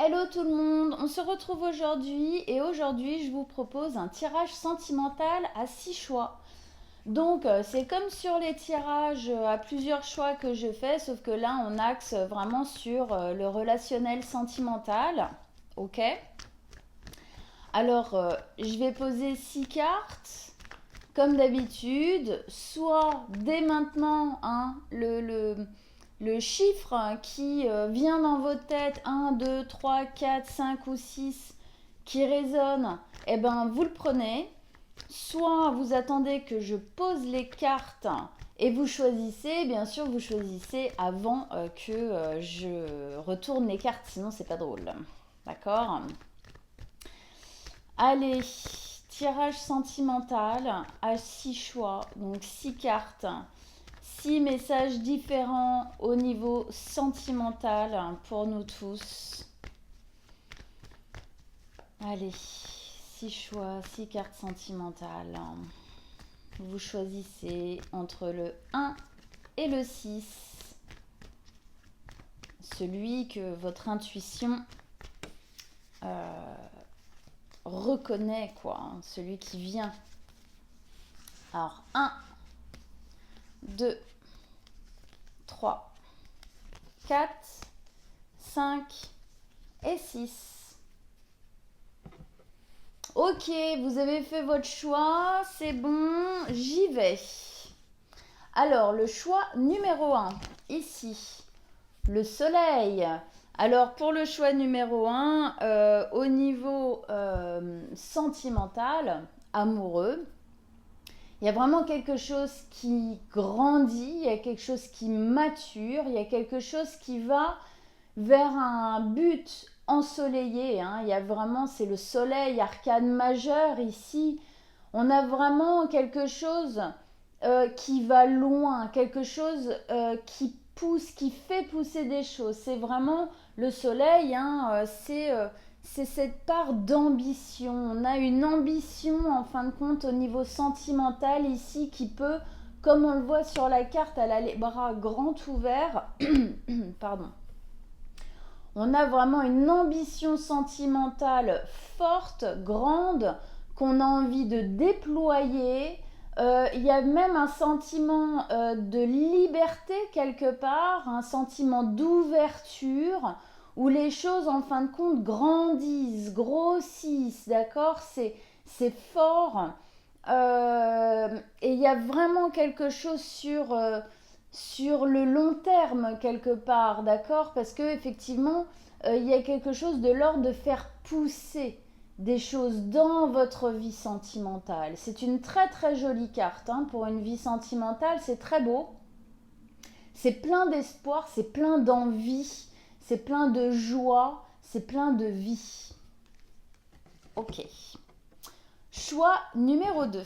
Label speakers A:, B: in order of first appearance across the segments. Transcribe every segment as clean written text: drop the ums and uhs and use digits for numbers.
A: Hello tout le monde, on se retrouve aujourd'hui et aujourd'hui je vous propose un tirage sentimental à 6 choix. Donc c'est comme sur les tirages à plusieurs choix que je fais, sauf que là on axe vraiment sur le relationnel sentimental. Ok. Alors je vais poser 6 cartes comme d'habitude, soit dès maintenant le chiffre qui vient dans votre tête, 1, 2, 3, 4, 5 ou 6, qui résonne, eh ben vous le prenez. Soit vous attendez que je pose les cartes et vous choisissez, bien sûr vous choisissez avant que je retourne les cartes, sinon c'est pas drôle. D'accord? Allez, tirage sentimental à 6 choix, donc 6 cartes. 6 messages différents au niveau sentimental pour nous tous. Allez, 6 choix, 6 cartes sentimentales. Vous choisissez entre le 1 et le 6. Celui que votre intuition reconnaît, quoi. Celui qui vient. Alors, 1, 2, 3, 4, 5 et 6. Ok, vous avez fait votre choix, c'est bon, j'y vais. Alors, le choix numéro 1, ici, le soleil. Alors, pour le choix numéro 1, au niveau sentimental, amoureux, il y a vraiment quelque chose qui grandit, il y a quelque chose qui mature, il y a quelque chose qui va vers un but ensoleillé. Il y a vraiment, c'est le soleil, arcane majeur ici. On a vraiment quelque chose qui va loin, quelque chose qui pousse, qui fait pousser des choses. C'est vraiment le soleil, c'est cette part d'ambition. On a une ambition en fin de compte au niveau sentimental ici qui peut, comme on le voit sur la carte, elle a les bras grands ouverts. Pardon. On a vraiment une ambition sentimentale forte, grande, qu'on a envie de déployer. Il y a même un sentiment de liberté quelque part, un sentiment d'ouverture, où les choses en fin de compte grandissent, grossissent, d'accord? C'est fort. Et il y a vraiment quelque chose sur le long terme quelque part, d'accord? Parce que effectivement, il y a quelque chose de l'ordre de faire pousser des choses dans votre vie sentimentale. C'est une très très jolie carte pour une vie sentimentale, c'est très beau. C'est plein d'espoir, c'est plein d'envie, c'est plein de joie, c'est plein de vie. Ok. Choix numéro 2.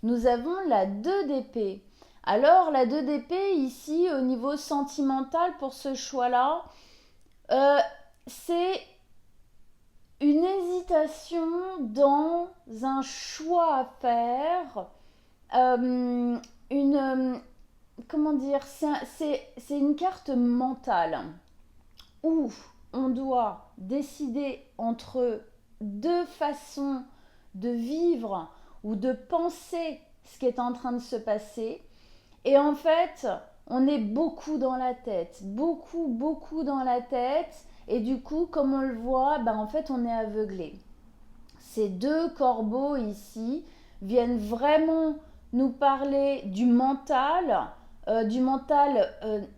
A: Nous avons la 2 d'épée. Alors la 2 d'épée ici au niveau sentimental pour ce choix-là, c'est une hésitation dans un choix à faire, comment dire, c'est une carte mentale où on doit décider entre deux façons de vivre ou de penser ce qui est en train de se passer. Et en fait, on est beaucoup dans la tête, beaucoup dans la tête. Et du coup, comme on le voit, en fait, on est aveuglé. Ces deux corbeaux ici viennent vraiment nous parler du mental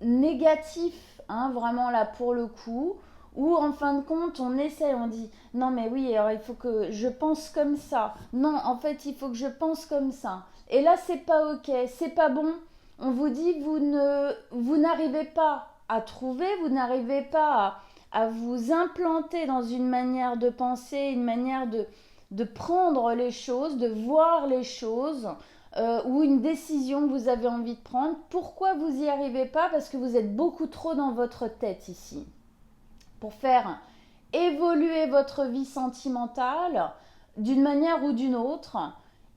A: négatif, vraiment là pour le coup, où en fin de compte on essaie, on dit non mais oui, alors il faut que je pense comme ça, non en fait il faut que je pense comme ça, et là c'est pas ok, c'est pas bon, on vous dit vous n'arrivez pas à trouver, vous n'arrivez pas à vous implanter dans une manière de penser, une manière de prendre les choses, de voir les choses, ou une décision que vous avez envie de prendre. Pourquoi vous n'y arrivez pas? Parce que vous êtes beaucoup trop dans votre tête ici. Pour faire évoluer votre vie sentimentale d'une manière ou d'une autre,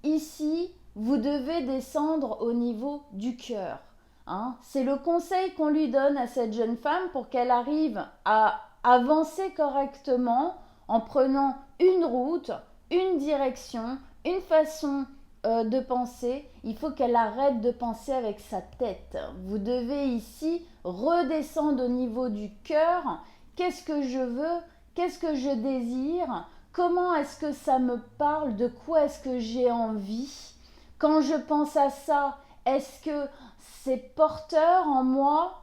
A: ici, vous devez descendre au niveau du cœur. hein. C'est le conseil qu'on lui donne à cette jeune femme pour qu'elle arrive à avancer correctement en prenant une route, une direction, une façon de penser. Il faut qu'elle arrête de penser avec sa tête. Vous devez ici redescendre au niveau du cœur. Qu'est-ce que je veux? Qu'est-ce que je désire? Comment est-ce que ça me parle? De quoi est-ce que j'ai envie? Quand je pense à ça, est-ce que c'est porteur en moi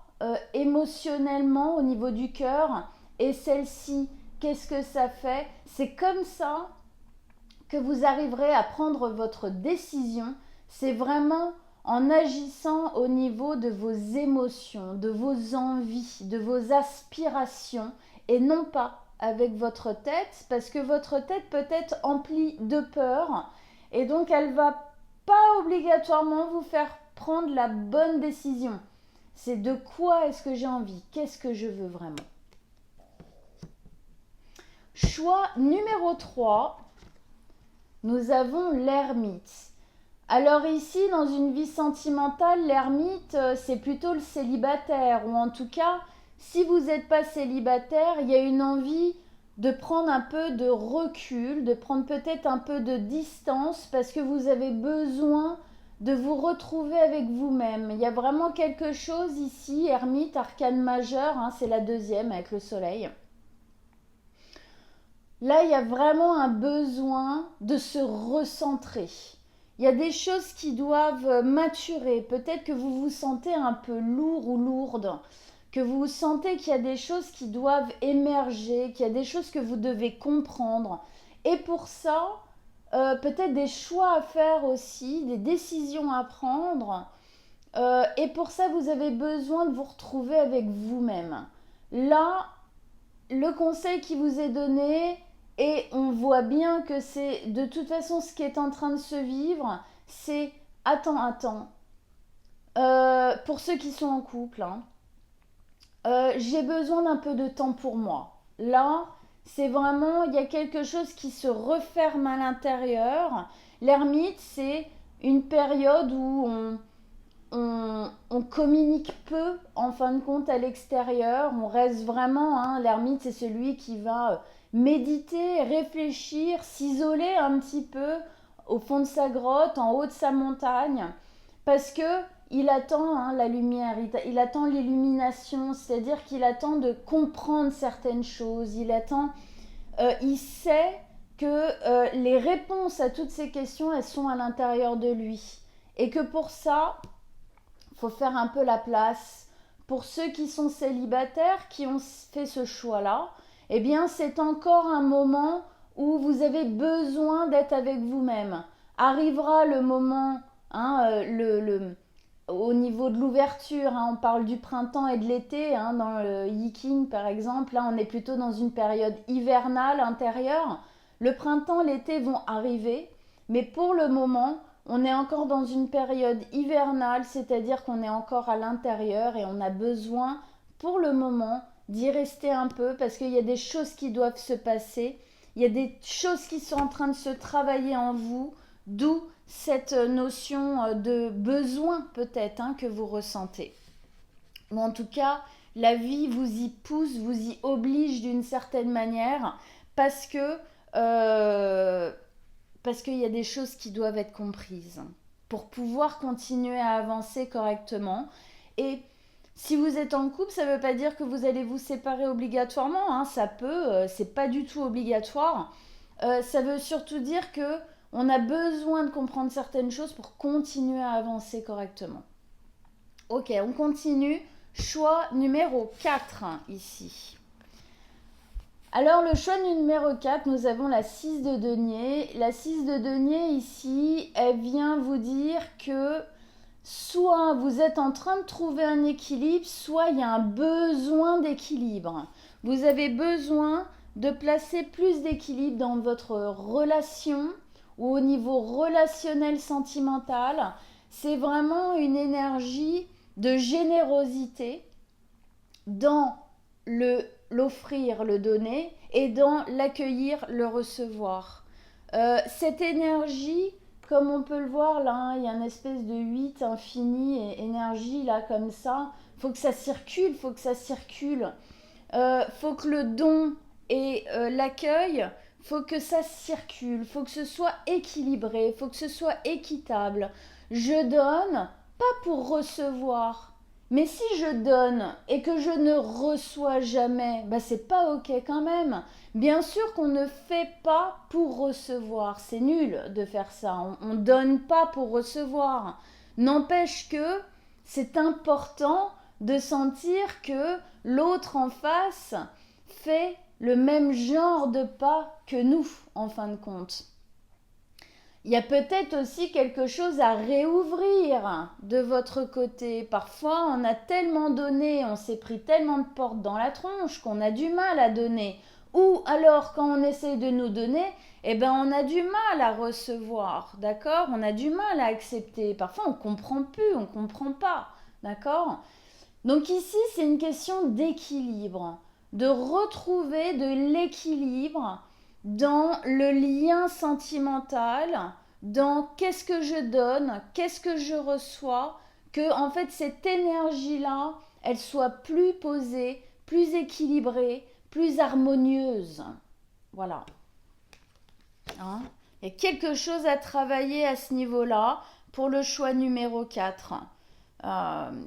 A: émotionnellement au niveau du cœur? Et celle-ci, qu'est-ce que ça fait? C'est comme ça que vous arriverez à prendre votre décision. C'est vraiment en agissant au niveau de vos émotions, de vos envies, de vos aspirations, et non pas avec votre tête, parce que votre tête peut être emplie de peur, et donc elle va pas obligatoirement vous faire prendre la bonne décision. C'est de quoi est-ce que j'ai envie? Qu'est-ce que je veux vraiment? Choix numéro 3, nous avons l'ermite. Alors ici, dans une vie sentimentale, l'ermite, c'est plutôt le célibataire, ou en tout cas, si vous n'êtes pas célibataire, il y a une envie de prendre un peu de recul, de prendre peut-être un peu de distance, parce que vous avez besoin de vous retrouver avec vous-même. Il y a vraiment quelque chose ici, ermite, arcane majeur, hein, c'est la deuxième avec le soleil. Là, il y a vraiment un besoin de se recentrer. Il y a des choses qui doivent maturer. Peut-être que vous vous sentez un peu lourd ou lourde, que vous sentez qu'il y a des choses qui doivent émerger, qu'il y a des choses que vous devez comprendre. Et pour ça, peut-être des choix à faire aussi, des décisions à prendre. Et pour ça, vous avez besoin de vous retrouver avec vous-même. Là, le conseil qui vous est donné, et on voit bien que c'est de toute façon ce qui est en train de se vivre, c'est attends. Pour ceux qui sont en couple, hein, j'ai besoin d'un peu de temps pour moi. Là, c'est vraiment, il y a quelque chose qui se referme à l'intérieur. L'ermite, c'est une période où on communique peu en fin de compte à l'extérieur. On reste vraiment, hein, l'ermite, c'est celui qui va méditer, réfléchir, s'isoler un petit peu au fond de sa grotte, en haut de sa montagne, parce que il attend, hein, la lumière, il attend l'illumination, c'est-à-dire qu'il attend de comprendre certaines choses, il sait que les réponses à toutes ces questions, elles sont à l'intérieur de lui, et que pour ça, il faut faire un peu la place. Pour ceux qui sont célibataires, qui ont fait ce choix-là, eh bien, c'est encore un moment où vous avez besoin d'être avec vous-même. Arrivera le moment, hein, au niveau de l'ouverture, hein, on parle du printemps et de l'été, hein, dans le Yiking par exemple, là on est plutôt dans une période hivernale intérieure. Le printemps, l'été vont arriver, mais pour le moment, on est encore dans une période hivernale, c'est-à-dire qu'on est encore à l'intérieur et on a besoin, pour le moment, d'y rester un peu parce qu'il y a des choses qui doivent se passer, il y a des choses qui sont en train de se travailler en vous, d'où cette notion de besoin peut-être, hein, que vous ressentez. Ou en tout cas, la vie vous y pousse, vous y oblige d'une certaine manière parce que parce qu'il y a des choses qui doivent être comprises pour pouvoir continuer à avancer correctement. Et si vous êtes en couple, ça ne veut pas dire que vous allez vous séparer obligatoirement, hein, ça peut, c'est pas du tout obligatoire. Ça veut surtout dire que on a besoin de comprendre certaines choses pour continuer à avancer correctement. Ok, on continue. Choix numéro 4 ici. Alors le choix numéro 4, nous avons la 6 de denier. La 6 de denier ici, elle vient vous dire que soit vous êtes en train de trouver un équilibre, soit il y a un besoin d'équilibre. Vous avez besoin de placer plus d'équilibre dans votre relation ou au niveau relationnel sentimental. C'est vraiment une énergie de générosité dans l'offrir, le donner, et dans l'accueillir, le recevoir. Cette énergie comme on peut le voir là, hein, il y a une espèce de 8 infini et énergie là comme ça. Faut que ça circule, faut que ça circule. Faut que le don et l'accueil, faut que ça circule, faut que ce soit équilibré, faut que ce soit équitable. Je donne, pas pour recevoir. Mais si je donne et que je ne reçois jamais, bah c'est pas ok quand même. Bien sûr qu'on ne fait pas pour recevoir, c'est nul de faire ça. On donne pas pour recevoir. N'empêche que c'est important de sentir que l'autre en face fait le même genre de pas que nous, en fin de compte. Il y a peut-être aussi quelque chose à réouvrir de votre côté. Parfois, on a tellement donné, on s'est pris tellement de portes dans la tronche qu'on a du mal à donner. Ou alors, quand on essaie de nous donner, eh ben, on a du mal à recevoir, d'accord? On a du mal à accepter. Parfois, on comprend plus, on comprend pas, d'accord? Donc ici, c'est une question d'équilibre, de retrouver de l'équilibre dans le lien sentimental, dans qu'est-ce que je donne, qu'est-ce que je reçois, que en fait cette énergie-là, elle soit plus posée, plus équilibrée, plus harmonieuse. Voilà. Hein? Il y a quelque chose à travailler à ce niveau-là pour le choix numéro 4.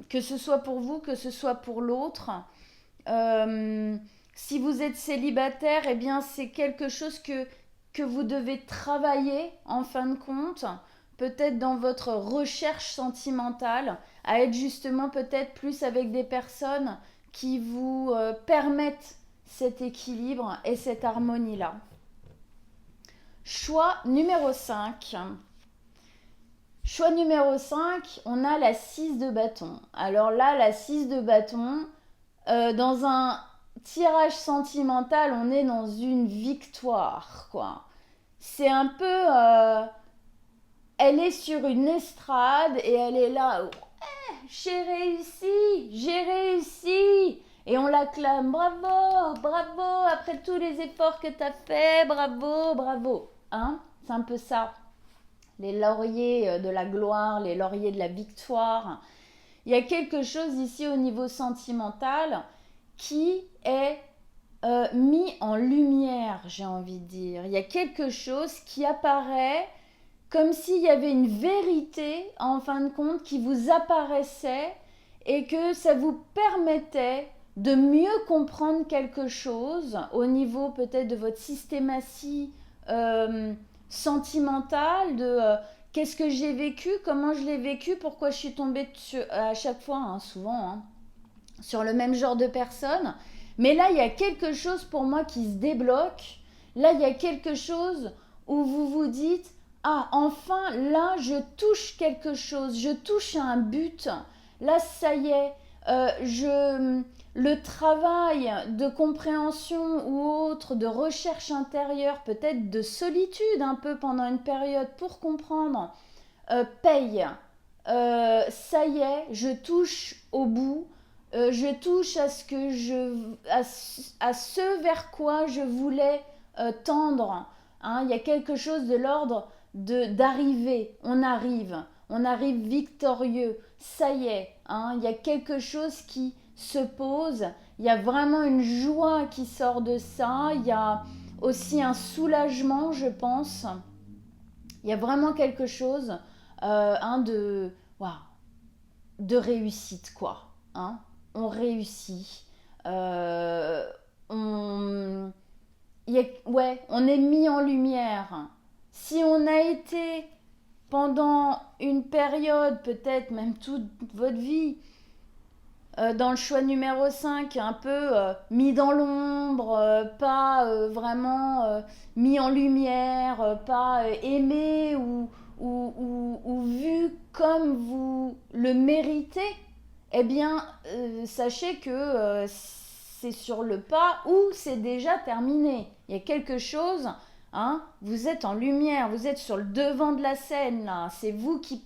A: Que ce soit pour vous, que ce soit pour l'autre. Si vous êtes célibataire, eh bien c'est quelque chose que vous devez travailler en fin de compte, peut-être dans votre recherche sentimentale, à être justement peut-être plus avec des personnes qui vous permettent cet équilibre et cette harmonie-là. Choix numéro 5. Choix numéro 5, on a la 6 de bâton. Alors là, la 6 de bâton, dans un tirage sentimental, on est dans une victoire, quoi. C'est un peu... elle est sur une estrade et elle est là, ouais, j'ai réussi. Et on l'acclame, bravo, bravo, après tous les efforts que tu as fait, bravo, bravo. Hein? C'est un peu ça. Les lauriers de la gloire, les lauriers de la victoire. Il y a quelque chose ici au niveau sentimental qui est mis en lumière, j'ai envie de dire. Il y a quelque chose qui apparaît comme s'il y avait une vérité, en fin de compte, qui vous apparaissait et que ça vous permettait de mieux comprendre quelque chose au niveau peut-être de votre systématie sentimentale, de qu'est-ce que j'ai vécu, comment je l'ai vécu, pourquoi je suis tombée à chaque fois, hein, souvent, hein, sur le même genre de personne. Mais là, il y a quelque chose pour moi qui se débloque. Là, il y a quelque chose où vous vous dites, ah, enfin, là, je touche quelque chose, je touche à un but. Là, ça y est, le travail de compréhension ou autre, de recherche intérieure, peut-être de solitude un peu pendant une période pour comprendre, paye. Ça y est, je touche au bout. Je touche à ce vers quoi je voulais tendre. Hein, il y a quelque chose de l'ordre d'arriver. On arrive victorieux. Ça y est, hein, il y a quelque chose qui se pose. Il y a vraiment une joie qui sort de ça. Il y a aussi un soulagement, je pense. Il y a vraiment quelque chose de réussite, quoi. Hein? On réussit. On est mis en lumière. Si on a été pendant une période, peut-être même toute votre vie, dans le choix numéro 5, un peu mis dans l'ombre, pas vraiment mis en lumière, pas aimé ou vu comme vous le méritez, eh bien, sachez que c'est sur le pas ou c'est déjà terminé. Il y a quelque chose, hein, vous êtes en lumière, vous êtes sur le devant de la scène, là. C'est vous qui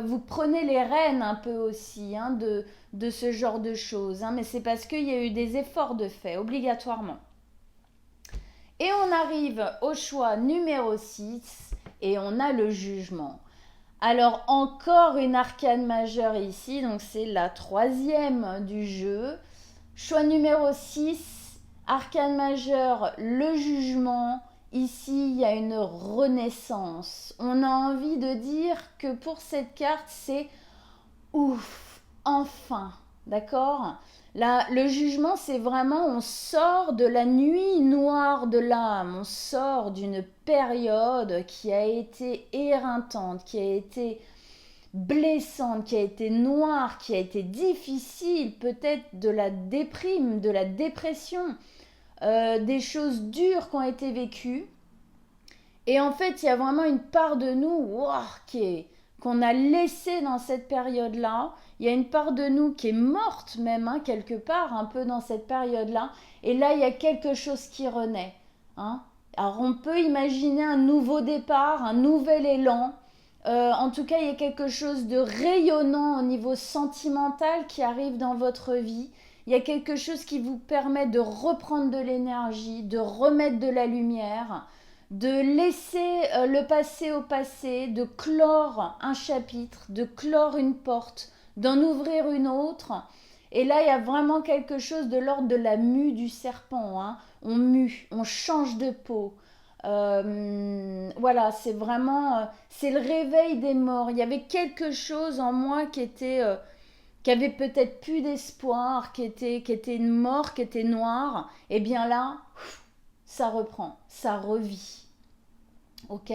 A: vous prenez les rênes un peu aussi, hein, de ce genre de choses. Hein, mais c'est parce qu'il y a eu des efforts de fait, obligatoirement. Et on arrive au choix numéro 6, et on a le jugement. Alors encore une arcane majeure ici, donc c'est la 3e du jeu. Choix numéro 6, arcane majeure, le jugement. Ici, il y a une renaissance. On a envie de dire que pour cette carte, c'est ouf, enfin, d'accord? Là, le jugement, c'est vraiment, on sort de la nuit noire de l'âme, on sort d'une période qui a été éreintante, qui a été blessante, qui a été noire, qui a été difficile, peut-être de la déprime, de la dépression, des choses dures qui ont été vécues. Et en fait, il y a vraiment une part de nous qu'on a laissée dans cette période-là. Il y a une part de nous qui est morte même, hein, quelque part, un peu dans cette période-là. Et là, il y a quelque chose qui renaît. Hein. Alors, on peut imaginer un nouveau départ, un nouvel élan. En tout cas, il y a quelque chose de rayonnant au niveau sentimental qui arrive dans votre vie. Il y a quelque chose qui vous permet de reprendre de l'énergie, de remettre de la lumière, de laisser le passé au passé, de clore un chapitre, de clore une porte, d'en ouvrir une autre. Et là, il y a vraiment quelque chose de l'ordre de la mue du serpent. Hein. On mue, on change de peau. Voilà, c'est vraiment, c'est le réveil des morts. Il y avait quelque chose en moi qui avait peut-être plus d'espoir, qui était mort, qui était noir. Et bien là, ça reprend, ça revit. Ok?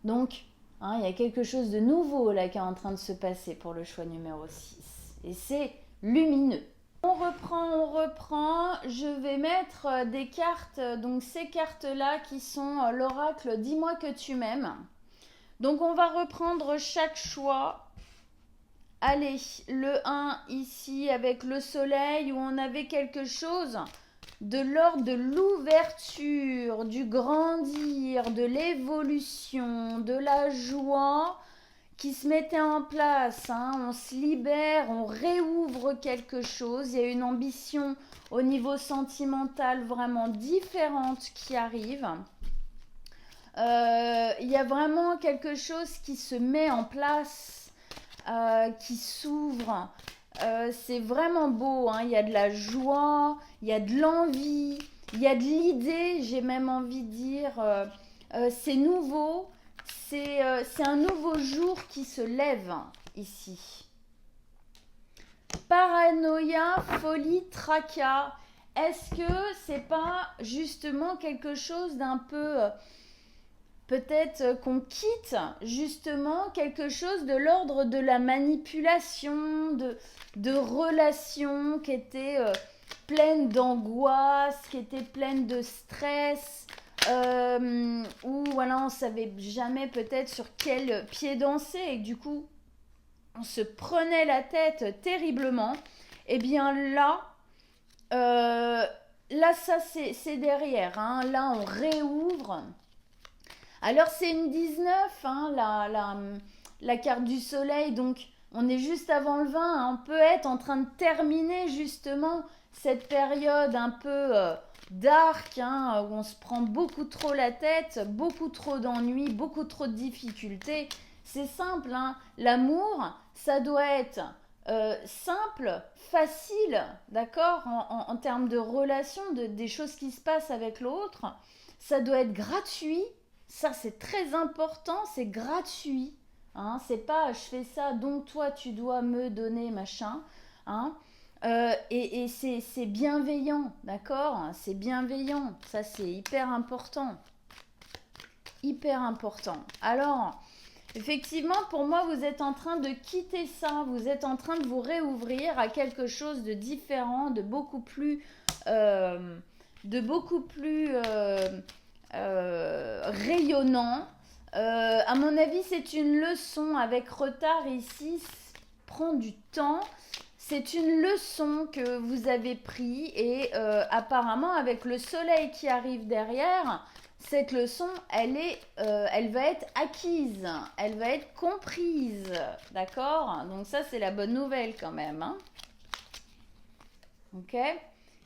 A: Donc, hein, il y a quelque chose de nouveau là qui est en train de se passer pour le choix numéro 6. Et c'est lumineux. On reprend. Je vais mettre des cartes, donc ces cartes-là qui sont l'oracle Dis-moi que tu m'aimes. Donc on va reprendre chaque choix. Allez, le 1 ici avec le soleil où on avait quelque chose de l'ordre de l'ouverture, du grandir, de l'évolution, de la joie qui se mettait en place. Hein. On se libère, on réouvre quelque chose. Il y a une ambition au niveau sentimental vraiment différente qui arrive. Il y a vraiment quelque chose qui se met en place, qui s'ouvre. C'est vraiment beau, hein. Il y a de la joie, il y a de l'envie, il y a de l'idée, j'ai même envie de dire, c'est nouveau, c'est un nouveau jour qui se lève ici. Paranoïa, folie, tracas, est-ce que c'est pas justement quelque chose d'un peu... peut-être qu'on quitte justement quelque chose de l'ordre de la manipulation, de relations qui étaient pleines d'angoisse, qui étaient pleines de stress, où voilà, on ne savait jamais peut-être sur quel pied danser et du coup on se prenait la tête terriblement. Et bien là, ça c'est derrière, hein. Là on réouvre. Alors c'est une 19, hein, la carte du soleil, donc on est juste avant le 20, hein, on peut être en train de terminer justement cette période un peu dark, hein, où on se prend beaucoup trop la tête, beaucoup trop d'ennuis, beaucoup trop de difficultés. C'est simple, hein, l'amour, ça doit être simple, facile, d'accord, en termes de relation, des choses qui se passent avec l'autre. Ça doit être gratuit. Ça, c'est très important, c'est gratuit. Hein, c'est pas je fais ça, donc toi, tu dois me donner machin. Hein, et c'est bienveillant, d'accord? C'est bienveillant. Ça, c'est hyper important. Hyper important. Alors, effectivement, pour moi, vous êtes en train de quitter ça. Vous êtes en train de vous réouvrir à quelque chose de différent, de beaucoup plus... rayonnant. À mon avis, c'est une leçon avec retard ici. Prend du temps. C'est une leçon que vous avez pris et apparemment avec le soleil qui arrive derrière, cette leçon, elle va être acquise, elle va être comprise, d'accord? Donc ça, c'est la bonne nouvelle quand même. Hein, ok?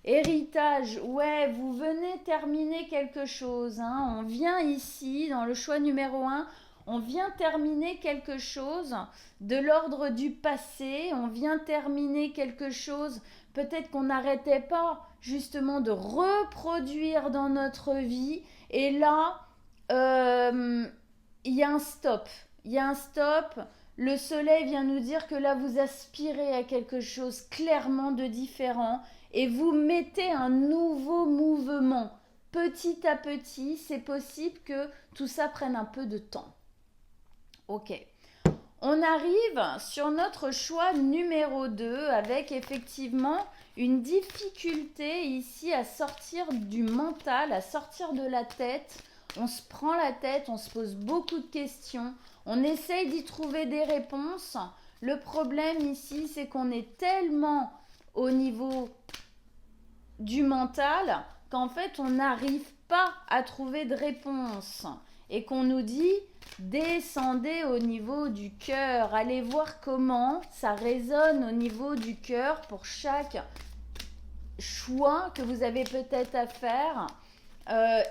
A: Héritage, ouais, vous venez terminer quelque chose. Hein. On vient ici, dans le choix numéro 1, On vient terminer quelque chose de l'ordre du passé, on vient terminer quelque chose peut-être qu'on n'arrêtait pas justement de reproduire dans notre vie. Et là, il y a un stop. Il y a un stop. Le soleil vient nous dire que là, vous aspirez à quelque chose clairement de différent et vous mettez un nouveau mouvement. Petit à petit, c'est possible que tout ça prenne un peu de temps. Ok. On arrive sur notre choix numéro 2 avec effectivement une difficulté ici à sortir du mental, à sortir de la tête. On se prend la tête, on se pose beaucoup de questions, on essaye d'y trouver des réponses. Le problème ici, c'est qu'on est tellement au niveau du mental qu'en fait, on n'arrive pas à trouver de réponse. Et qu'on nous dit, descendez au niveau du cœur, allez voir comment ça résonne au niveau du cœur pour chaque choix que vous avez peut-être à faire.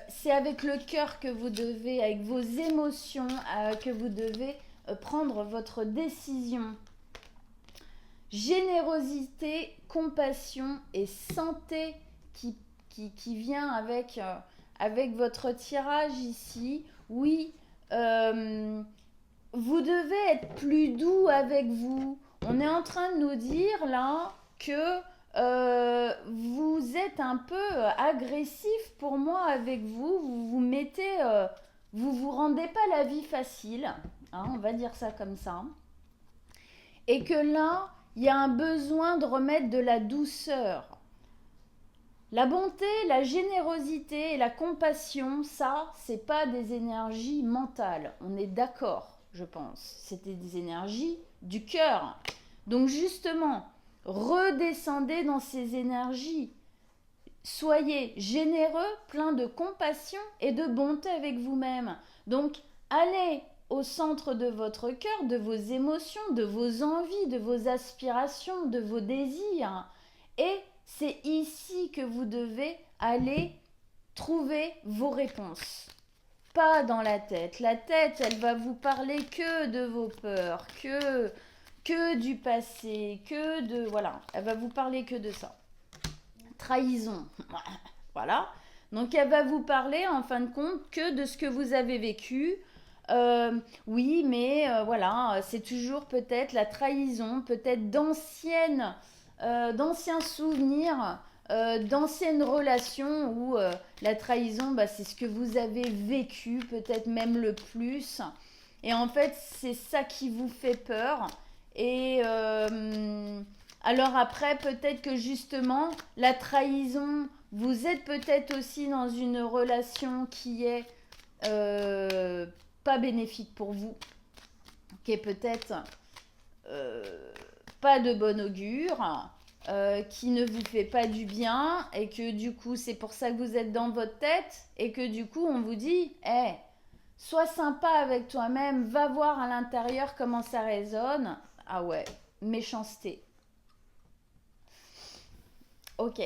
A: C'est avec le cœur que vous devez, avec vos émotions, que vous devez prendre votre décision. Générosité, compassion et santé qui vient avec votre tirage ici. Oui, vous devez être plus doux avec vous. On est en train de nous dire là que vous êtes un peu agressif pour moi avec vous. Vous vous mettez, vous rendez pas la vie facile. Hein, on va dire ça comme ça. Et que là, il y a un besoin de remettre de la douceur. La bonté, la générosité et la compassion, ça, c'est pas des énergies mentales. On est d'accord, je pense. C'était des énergies du cœur. Donc justement, redescendez dans ces énergies. Soyez généreux, plein de compassion et de bonté avec vous-même. Donc, allez au centre de votre cœur, de vos émotions, de vos envies, de vos aspirations, de vos désirs. Et c'est ici que vous devez aller trouver vos réponses. Pas dans la tête. La tête, elle va vous parler que de vos peurs, que du passé, que de... Voilà, elle va vous parler que de ça. Trahison. Voilà. Donc elle va vous parler en fin de compte que de ce que vous avez vécu. Oui, mais voilà, c'est toujours peut-être la trahison, peut-être d'anciens souvenirs, d'anciennes relations où la trahison, c'est ce que vous avez vécu, peut-être même le plus. Et en fait, c'est ça qui vous fait peur. Et alors après, peut-être que justement, la trahison, vous êtes peut-être aussi dans une relation qui est pas bénéfique pour vous, qui est peut-être pas de bon augure, qui ne vous fait pas du bien, et que du coup, c'est pour ça que vous êtes dans votre tête, et que du coup, on vous dit, hey, sois sympa avec toi-même, va voir à l'intérieur comment ça résonne. Ah ouais, méchanceté. Ok.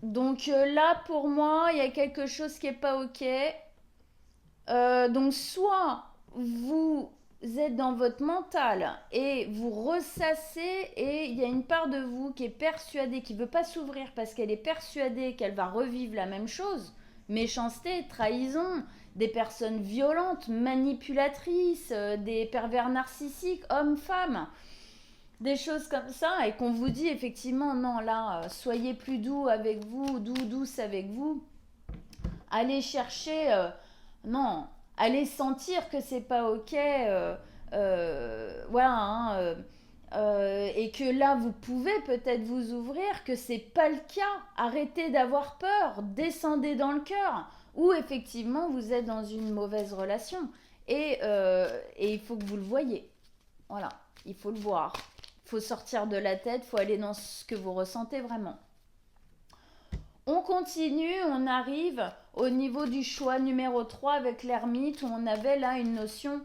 A: Donc là, pour moi, il y a quelque chose qui n'est pas ok. Donc soit vous êtes dans votre mental et vous ressassez et il y a une part de vous qui est persuadée, qui ne veut pas s'ouvrir parce qu'elle est persuadée qu'elle va revivre la même chose. Méchanceté, trahison, des personnes violentes, manipulatrices, des pervers narcissiques, hommes, femmes. Des choses comme ça et qu'on vous dit effectivement non là soyez plus doux avec vous, douce avec vous, allez chercher non, allez sentir que c'est pas ok voilà hein, et que là vous pouvez peut-être vous ouvrir, que c'est pas le cas, arrêtez d'avoir peur, descendez dans le cœur ou effectivement vous êtes dans une mauvaise relation et il faut que vous le voyez, voilà, il faut le voir. Il faut sortir de la tête, il faut aller dans ce que vous ressentez vraiment. On continue, on arrive au niveau du choix numéro 3 avec l'ermite où on avait là une notion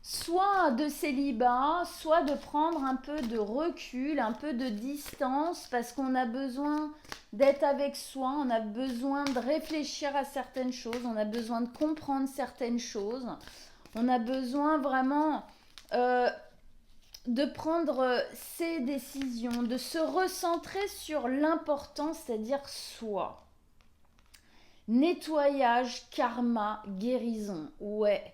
A: soit de célibat, soit de prendre un peu de recul, un peu de distance parce qu'on a besoin d'être avec soi, on a besoin de réfléchir à certaines choses, on a besoin de comprendre certaines choses. On a besoin vraiment de prendre ses décisions, de se recentrer sur l'important, c'est-à-dire soi. Nettoyage, karma, guérison. Ouais.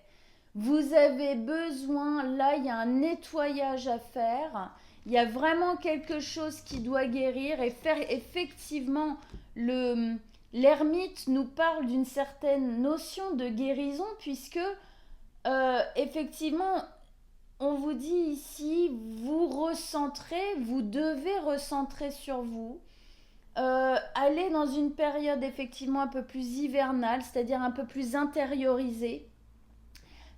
A: Vous avez besoin, là, il y a un nettoyage à faire. Il y a vraiment quelque chose qui doit guérir et faire effectivement l'ermite nous parle d'une certaine notion de guérison puisque effectivement on vous dit ici vous recentrez, vous devez recentrer sur vous. Aller dans une période effectivement un peu plus hivernale, c'est-à-dire un peu plus intériorisée,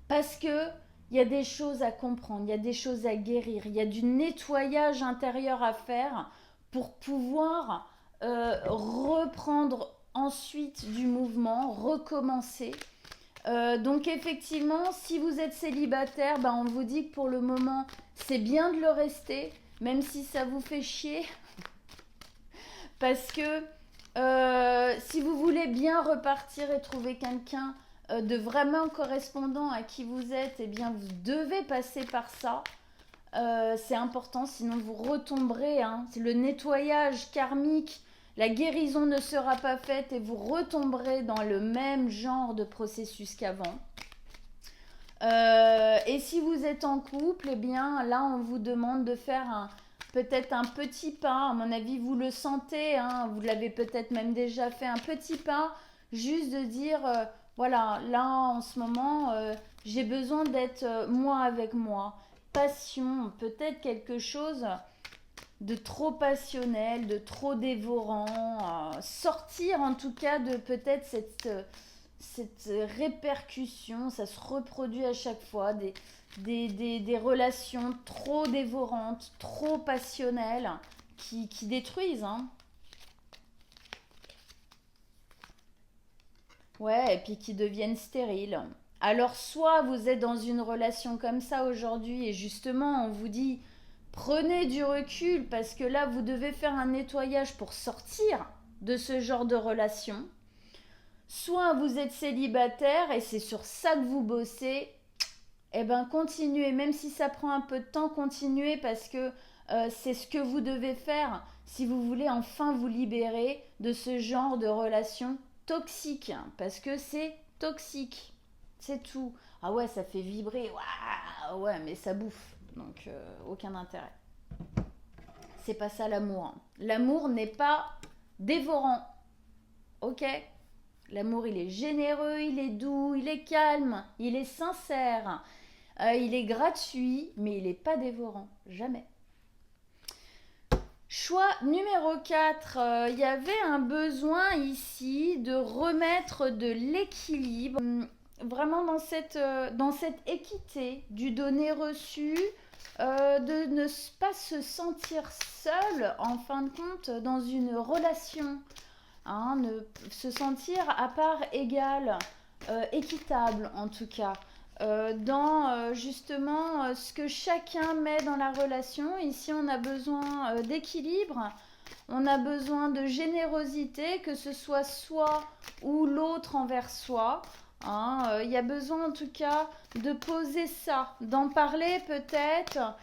A: parce que il y a des choses à comprendre, il y a des choses à guérir, il y a du nettoyage intérieur à faire pour pouvoir reprendre ensuite du mouvement, recommencer. Donc effectivement, si vous êtes célibataire, on vous dit que pour le moment, c'est bien de le rester, même si ça vous fait chier. Parce que si vous voulez bien repartir et trouver quelqu'un de vraiment correspondant à qui vous êtes, eh bien vous devez passer par ça. C'est important, sinon vous retomberez. C'est le nettoyage karmique. La guérison ne sera pas faite et vous retomberez dans le même genre de processus qu'avant. Et si vous êtes en couple, eh bien là on vous demande de faire peut-être un petit pas. À mon avis, vous le sentez, vous l'avez peut-être même déjà fait, un petit pas, juste de dire, voilà, là en ce moment, j'ai besoin d'être moi avec moi. Passion, peut-être quelque chose de trop passionnel, de trop dévorant, sortir en tout cas de peut-être cette répercussion, ça se reproduit à chaque fois, des relations trop dévorantes, trop passionnelles, qui détruisent. Ouais, et puis qui deviennent stériles. Alors soit vous êtes dans une relation comme ça aujourd'hui et justement on vous dit prenez du recul parce que là vous devez faire un nettoyage pour sortir de ce genre de relation. Soit vous êtes célibataire et c'est sur ça que vous bossez, eh ben continuez, même si ça prend un peu de temps, continuez parce que c'est ce que vous devez faire si vous voulez enfin vous libérer de ce genre de relation toxique, parce que c'est toxique, c'est tout. Ah ouais, ça fait vibrer, ouais, mais ça bouffe, donc aucun intérêt. C'est pas ça l'amour. L'amour n'est pas dévorant, ok? L'amour, il est généreux, il est doux, il est calme, il est sincère, il est gratuit, mais il n'est pas dévorant, jamais. Choix numéro 4, il y avait un besoin ici de remettre de l'équilibre, vraiment dans cette équité du donné-reçu, de ne pas se sentir seul, en fin de compte, dans une relation. Se sentir à part égale, équitable en tout cas, dans justement ce que chacun met dans la relation. Ici on a besoin d'équilibre, on a besoin de générosité, que ce soit soi ou l'autre envers soi. Il y a besoin en tout cas de poser ça, d'en parler peut-être,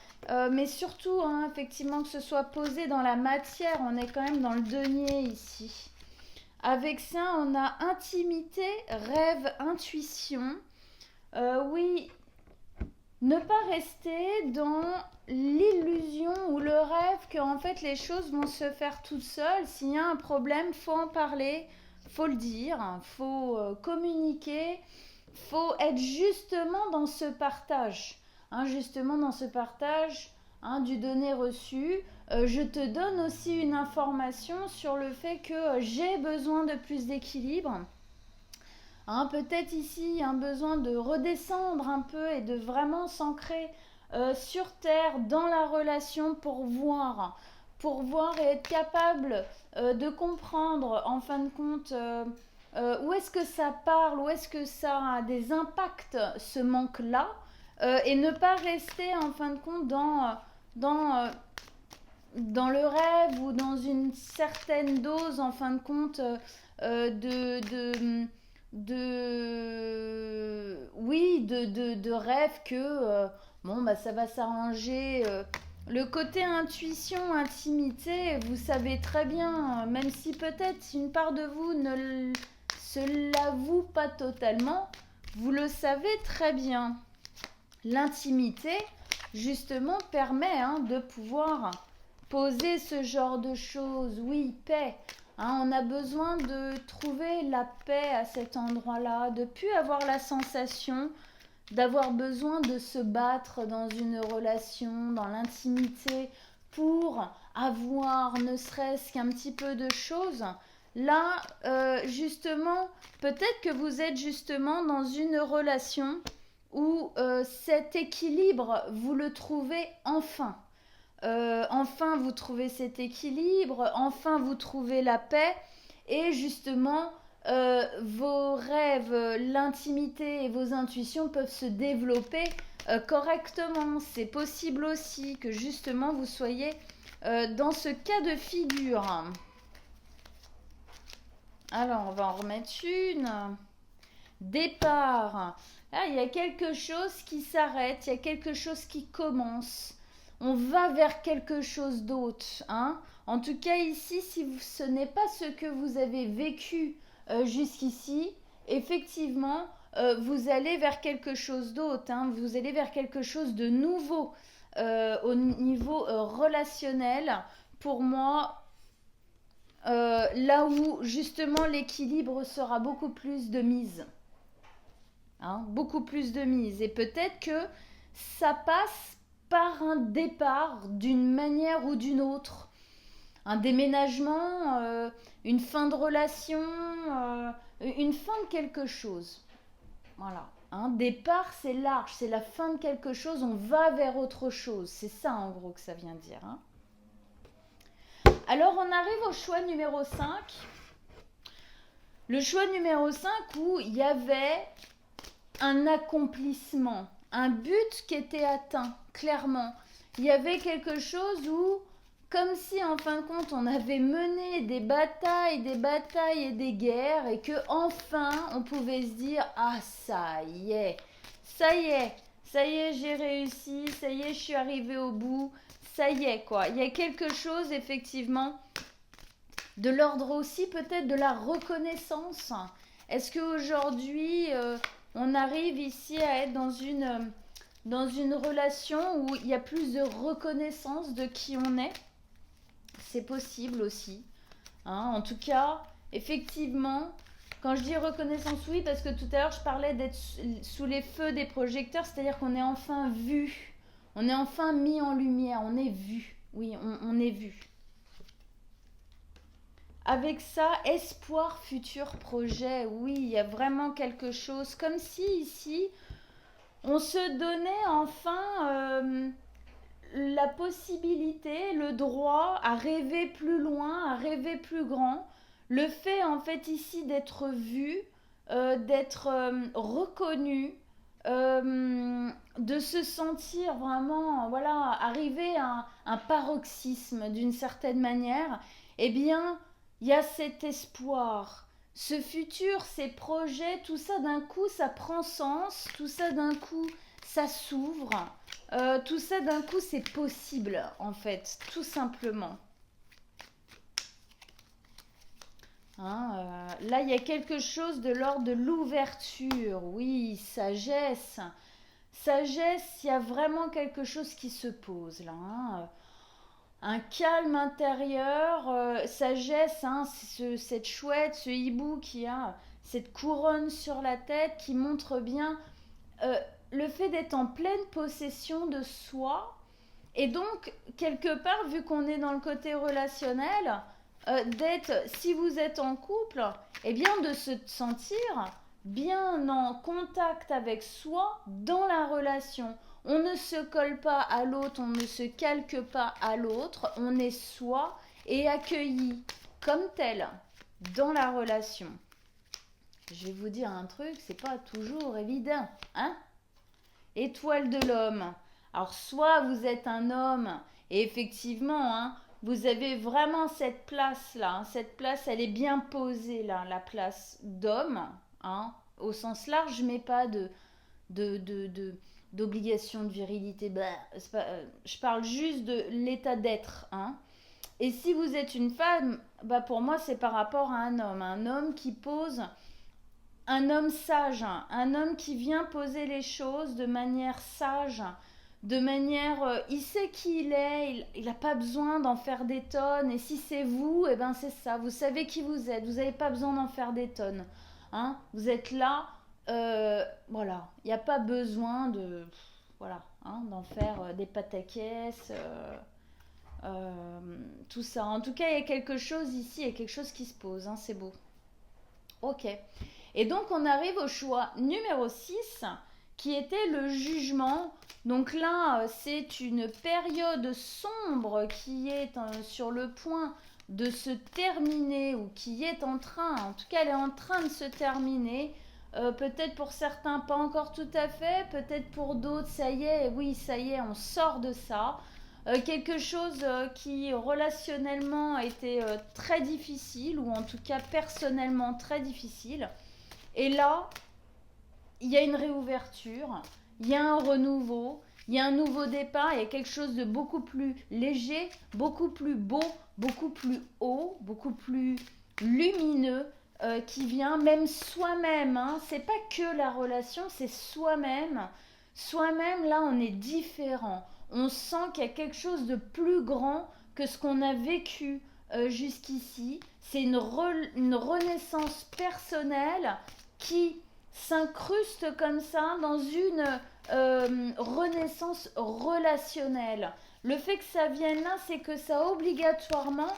A: mais surtout effectivement que ce soit posé dans la matière. On est quand même dans le denier ici. Avec ça, on a intimité, rêve, intuition. Oui, ne pas rester dans l'illusion ou le rêve que en fait les choses vont se faire toutes seules. S'il y a un problème, faut en parler, faut le dire, faut communiquer, faut être justement dans ce partage. Justement dans ce partage du donné reçu. Je te donne aussi une information sur le fait que j'ai besoin de plus d'équilibre. Peut-être ici un besoin de redescendre un peu et de vraiment s'ancrer sur terre dans la relation pour voir et être capable de comprendre en fin de compte où est-ce que ça parle, où est-ce que ça a des impacts, ce manque-là, et ne pas rester en fin de compte dans le rêve ou dans une certaine dose en fin de compte oui, de rêve que bon, bah, ça va s'arranger. Le côté intuition, intimité, vous savez très bien, même si peut-être une part de vous ne se l'avoue pas totalement, vous le savez très bien. L'intimité, justement, permet de pouvoir poser ce genre de choses. Oui, paix. On a besoin de trouver la paix à cet endroit-là, de plus avoir la sensation d'avoir besoin de se battre dans une relation, dans l'intimité, pour avoir ne serait-ce qu'un petit peu de choses. Là, justement, peut-être que vous êtes justement dans une relation où cet équilibre, vous le trouvez enfin. Enfin, vous trouvez cet équilibre, enfin, vous trouvez la paix, et justement, vos rêves, l'intimité et vos intuitions peuvent se développer correctement. C'est possible aussi que justement vous soyez dans ce cas de figure. Alors, on va en remettre une. Départ. Ah, il y a quelque chose qui s'arrête, il y a quelque chose qui commence. On va vers quelque chose d'autre. En tout cas, ici, si ce n'est pas ce que vous avez vécu jusqu'ici, effectivement, vous allez vers quelque chose d'autre. Vous allez vers quelque chose de nouveau au niveau relationnel. Pour moi, là où justement l'équilibre sera beaucoup plus de mise. Beaucoup plus de mise. Et peut-être que ça passe par un départ d'une manière ou d'une autre. Un déménagement, une fin de relation, une fin de quelque chose. Voilà. Départ, c'est large, c'est la fin de quelque chose, on va vers autre chose. C'est ça en gros que ça vient dire. Alors on arrive au choix numéro 5. Le choix numéro 5 où il y avait un accomplissement, un but qui était atteint, clairement. Il y avait quelque chose où, comme si en fin de compte on avait mené des batailles et des guerres et que enfin on pouvait se dire ah ça y est, j'ai réussi, ça y est je suis arrivée au bout, ça y est quoi. Il y a quelque chose effectivement de l'ordre aussi peut-être de la reconnaissance. Est-ce qu'aujourd'hui on arrive ici à être dans une relation où il y a plus de reconnaissance de qui on est? C'est possible aussi. En tout cas, effectivement, quand je dis reconnaissance, oui, parce que tout à l'heure, je parlais d'être sous les feux des projecteurs, c'est-à-dire qu'on est enfin vu. On est enfin mis en lumière, on est vu. Oui, on est vu. Avec ça, espoir, futur projet, oui, il y a vraiment quelque chose, comme si ici, on se donnait enfin la possibilité, le droit à rêver plus loin, à rêver plus grand. Le fait en fait ici d'être vu, d'être reconnu, de se sentir vraiment, voilà, arriver à un paroxysme d'une certaine manière, eh bien, il y a cet espoir. Ce futur, ces projets, tout ça d'un coup, ça prend sens, tout ça d'un coup, ça s'ouvre, tout ça d'un coup, c'est possible, en fait, tout simplement. Là, il y a quelque chose de l'ordre de l'ouverture. Oui, sagesse. Sagesse, il y a vraiment quelque chose qui se pose là. Un calme intérieur, sagesse, cette chouette, ce hibou qui a cette couronne sur la tête qui montre bien le fait d'être en pleine possession de soi. Et donc, quelque part, vu qu'on est dans le côté relationnel, d'être, si vous êtes en couple, eh bien de se sentir bien en contact avec soi dans la relation. On ne se colle pas à l'autre, on ne se calque pas à l'autre, on est soi et accueilli comme tel dans la relation. Je vais vous dire un truc, c'est pas toujours évident, Étoile de l'homme. Alors soit vous êtes un homme et effectivement, vous avez vraiment cette place là, cette place elle est bien posée là, la place d'homme, hein, au sens large, mais pas de, d'obligation de virilité. Bah, je parle juste de l'état d'être, hein. Et si vous êtes une femme, bah pour moi c'est par rapport à un homme qui pose, un homme sage, un homme qui vient poser les choses de manière sage, de manière, il sait qui il est, il n'a pas besoin d'en faire des tonnes. Et si c'est vous, et ben c'est ça, vous savez qui vous êtes, vous n'avez pas besoin d'en faire des tonnes, hein. Vous êtes là, voilà, il n'y a pas besoin de, voilà, hein, d'en faire des pataquès. Tout ça. En tout cas, il y a quelque chose ici, il y a quelque chose qui se pose, hein, c'est beau. Ok. Et donc, on arrive au choix numéro 6, qui était le jugement. Donc là, c'est une période sombre qui est sur le point de se terminer, ou qui est en train, en tout cas, elle est en train de se terminer. Peut-être pour certains, pas encore tout à fait. Peut-être pour d'autres, ça y est, oui, ça y est, on sort de ça. Quelque chose qui relationnellement a été très difficile, ou en tout cas personnellement très difficile. Et là, il y a une réouverture, il y a un renouveau, il y a un nouveau départ, il y a quelque chose de beaucoup plus léger, beaucoup plus beau, beaucoup plus haut, beaucoup plus lumineux qui vient, même soi-même, hein. C'est pas que la relation, c'est soi-même. Soi-même, là, on est différent. On sent qu'il y a quelque chose de plus grand que ce qu'on a vécu jusqu'ici. C'est une renaissance personnelle qui s'incruste comme ça dans une renaissance relationnelle. Le fait que ça vienne là, c'est que ça a obligatoirement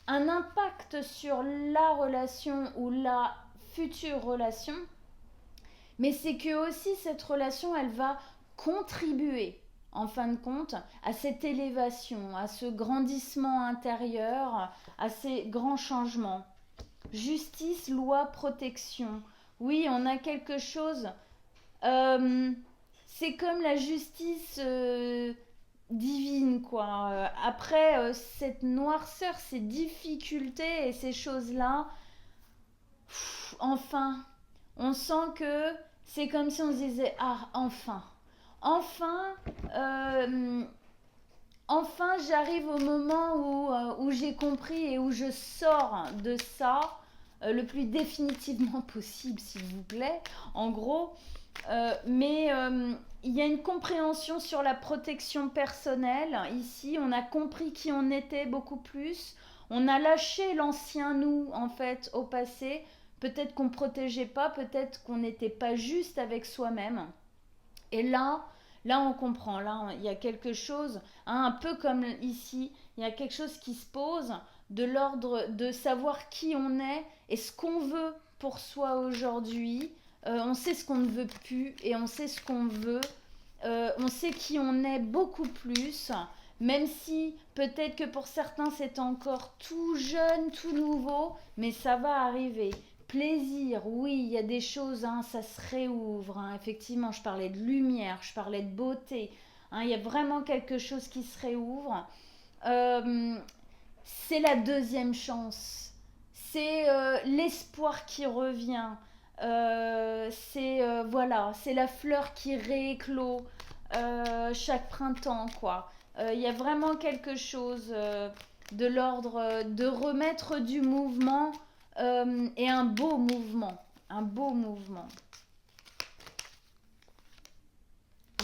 A: un impact sur la relation ou la future relation, mais c'est que aussi cette relation, elle va contribuer en fin de compte à cette élévation, à ce grandissement intérieur, à ces grands changements. Justice, loi, protection. Oui, on a quelque chose. C'est comme la justice divine, quoi. Après cette noirceur, ces difficultés et ces choses-là, enfin, on sent que c'est comme si on se disait, ah, enfin. Enfin, euh, enfin, j'arrive au moment où j'ai compris et où je sors de ça le plus définitivement possible, s'il vous plaît, en gros. Mais il y a une compréhension sur la protection personnelle. Ici, on a compris qui on était beaucoup plus. On a lâché l'ancien nous, en fait, au passé. Peut-être qu'on ne protégeait pas, peut-être qu'on n'était pas juste avec soi-même. Et là, on comprend. Là, il y a quelque chose, hein, un peu comme ici, il y a quelque chose qui se pose de l'ordre de savoir qui on est et ce qu'on veut pour soi aujourd'hui. On sait ce qu'on ne veut plus et on sait ce qu'on veut. On sait qui on est beaucoup plus, même si peut-être que pour certains c'est encore tout jeune, tout nouveau, mais ça va arriver. Plaisir, oui, il y a des choses, hein, ça se réouvre, hein. Effectivement, je parlais de lumière, je parlais de beauté, hein, il y a vraiment quelque chose qui se réouvre. Euh, c'est la deuxième chance, c'est l'espoir qui revient, voilà, c'est la fleur qui rééclot chaque printemps, quoi. Il y a vraiment quelque chose de l'ordre de remettre du mouvement et un beau mouvement, un beau mouvement.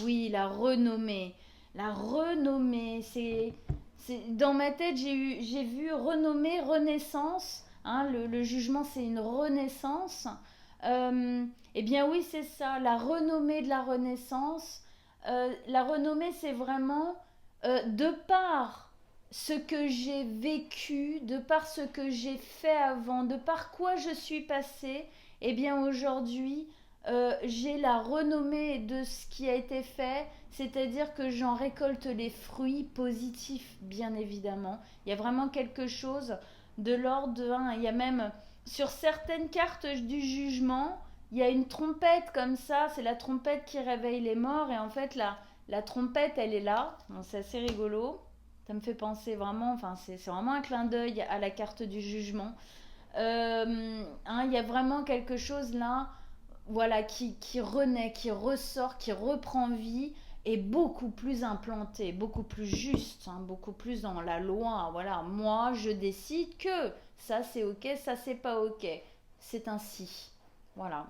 A: Oui, la renommée, dans ma tête j'ai vu renommée, renaissance, hein, le jugement c'est une renaissance. Eh bien oui c'est ça, la renommée de la renaissance. La renommée c'est vraiment de par ce que j'ai vécu, de par ce que j'ai fait avant, de par quoi je suis passée, eh bien aujourd'hui j'ai la renommée de ce qui a été fait, c'est-à-dire que j'en récolte les fruits positifs, bien évidemment. Il y a vraiment quelque chose de l'ordre de, hein, il y a même sur certaines cartes du jugement, il y a une trompette comme ça, c'est la trompette qui réveille les morts, et en fait la trompette elle est là, bon, c'est assez rigolo, ça me fait penser vraiment, enfin c'est vraiment un clin d'œil à la carte du jugement. Il y a vraiment quelque chose là, voilà, qui renaît, qui ressort, qui reprend vie et beaucoup plus implanté, beaucoup plus juste, hein, beaucoup plus dans la loi. Voilà, moi je décide que ça c'est ok, ça c'est pas ok. C'est ainsi. Voilà.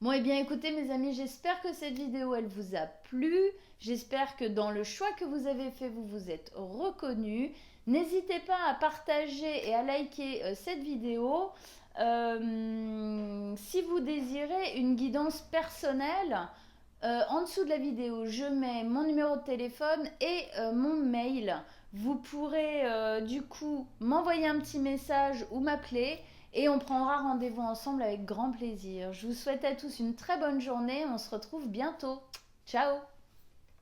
A: Bon, et bien écoutez mes amis, j'espère que cette vidéo elle vous a plu. J'espère que dans le choix que vous avez fait, vous vous êtes reconnus. N'hésitez pas à partager et à liker cette vidéo. Si vous désirez une guidance personnelle, en dessous de la vidéo, je mets mon numéro de téléphone et mon mail. Vous pourrez du coup m'envoyer un petit message ou m'appeler et on prendra rendez-vous ensemble avec grand plaisir. Je vous souhaite à tous une très bonne journée. On se retrouve bientôt. Ciao!